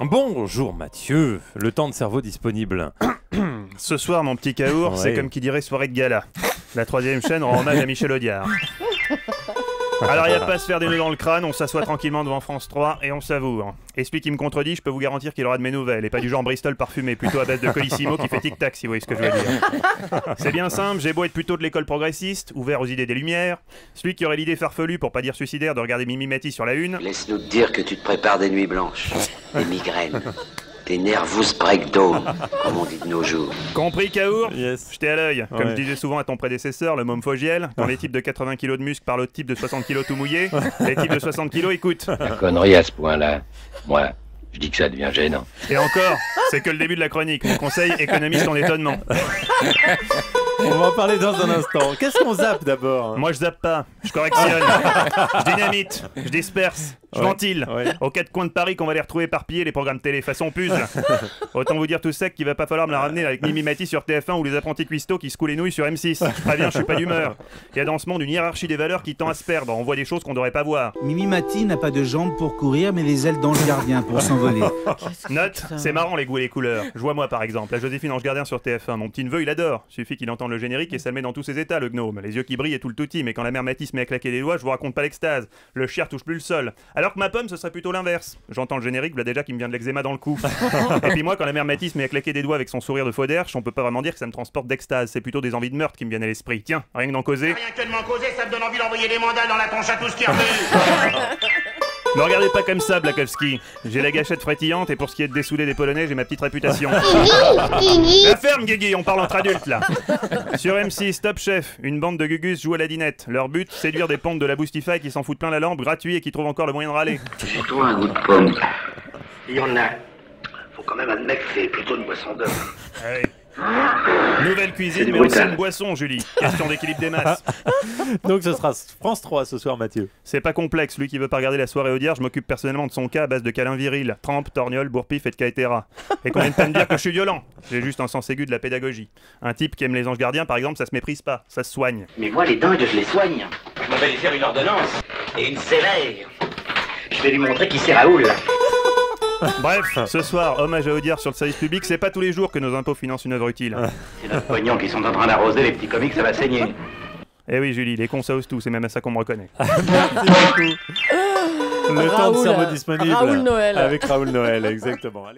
Bonjour Mathieu, le temps de cerveau disponible. Ce soir, mon petit Kaour, Ouais. c'est comme qui dirait soirée de gala. La troisième chaîne rend hommage à Michel Audiard. Alors, il n'y a pas à se faire des nœuds dans le crâne, on s'assoit tranquillement devant France 3 et on savoure. Et celui qui me contredit, je peux vous garantir qu'il aura de mes nouvelles, et pas du genre Bristol parfumé, plutôt à base de Colissimo qui fait tic-tac, si vous voyez ce que je veux dire. C'est bien simple, j'ai beau être plutôt de l'école progressiste, ouvert aux idées des Lumières, celui qui aurait l'idée farfelue, pour pas dire suicidaire, de regarder Mimi Mati sur la une. Laisse-nous te dire que tu te prépares des nuits blanches, des migraines, des nervous breakdowns, comme on dit de nos jours. Compris, Kaour? Yes. J'étais à l'œil, comme Ouais. je disais souvent à ton prédécesseur, le môme Fogiel, quand les types de 80 kilos de muscles parlent aux types de 60 kilos tout mouillés, les types de 60 kilos écoutent. La connerie à ce point-là, moi, je dis que ça devient gênant. Et encore, c'est que le début de la chronique. Mon conseil, économise ton étonnement. On va en parler dans un instant. Qu'est-ce qu'on zappe d'abord? Moi, je zappe pas, je correctionne, je dynamite, je disperse, je Ouais. ventile. Ouais. Aux quatre coins de Paris qu'on va les retrouver éparpillés, les programmes télé façon puzzle. Autant vous dire tout sec qu'il va pas falloir me la ramener avec Mimi Mati sur TF1 ou les apprentis cuistots qui secouent les nouilles sur M6. Je préviens, je suis pas d'humeur. Il y a dans ce monde une hiérarchie des valeurs qui tend à se perdre. On voit des choses qu'on devrait pas voir. Mimi Mati n'a pas de jambes pour courir, mais les ailes d'ange gardien pour s'envoler. Note, c'est marrant les goûts et les couleurs. Je vois moi par exemple, la Joséphine Ange Gardien sur TF1. Mon petit neveu il adore. Suffit qu'il entende le générique et ça le met dans tous ses états, le gnome. Les yeux qui brillent et tout le touti, mais quand la mère Mathis se met à claquer les doigts, je vous raconte pas l'extase. Le chiard touche plus le sol. Alors que ma pomme, ce serait plutôt l'inverse. J'entends le générique, voilà déjà qui me vient de l'eczéma dans le cou. Et puis moi, quand la mère Mathis se met à claquer des doigts avec son sourire de Fauderche, on peut pas vraiment dire que ça me transporte d'extase. C'est plutôt des envies de meurtre qui me viennent à l'esprit. Tiens, rien que d'en causer. Rien que de m'en causer, ça me donne envie d'envoyer des mandales dans la tronche à tout ce qui remue. Ne regardez pas comme ça, Blakowski. J'ai la gâchette frétillante et pour ce qui est de dessouder des Polonais, j'ai ma petite réputation. La ferme, Guigui, on parle entre adultes là. Sur M6, Top Chef, une bande de gugus joue à la dinette. Leur but, séduire des pontes de la Boostify qui s'en foutent plein la lampe, gratuit et qui trouvent encore le moyen de râler. C'est toi un goût de pomme. Il y en a. Faut quand même admettre que c'est plutôt une boisson d'homme. Allez. Nouvelle cuisine, C'est mais aussi brutal. une boisson, Julie. Question d'équilibre des masses. Donc ce sera France 3 ce soir, Mathieu. C'est pas complexe, lui qui veut pas regarder la soirée Audiard, je m'occupe personnellement de son cas à base de câlins virils, trempe, torgnole, bourpif et de caetera. Et qu'on vienne pas me dire que je suis violent. J'ai juste un sens aigu de la pédagogie. Un type qui aime les anges gardiens, par exemple, ça se méprise pas, ça se soigne. Mais moi, les dingues, je les soigne. Je m'en vais lui faire une ordonnance. Et une sévère. Je vais lui montrer qui c'est Raoul. Bref, ce soir, hommage à Audiard sur le service public, c'est pas tous les jours que nos impôts financent une œuvre utile. C'est notre pognon qui sont en train d'arroser les petits comiques, ça va saigner. Eh oui, Julie, les cons ça ose tout, c'est même à ça qu'on me reconnaît. Merci beaucoup. Le temps de Raoul, cerveau disponible. Raoul Noël. Avec Raoul Noël, exactement. Allez.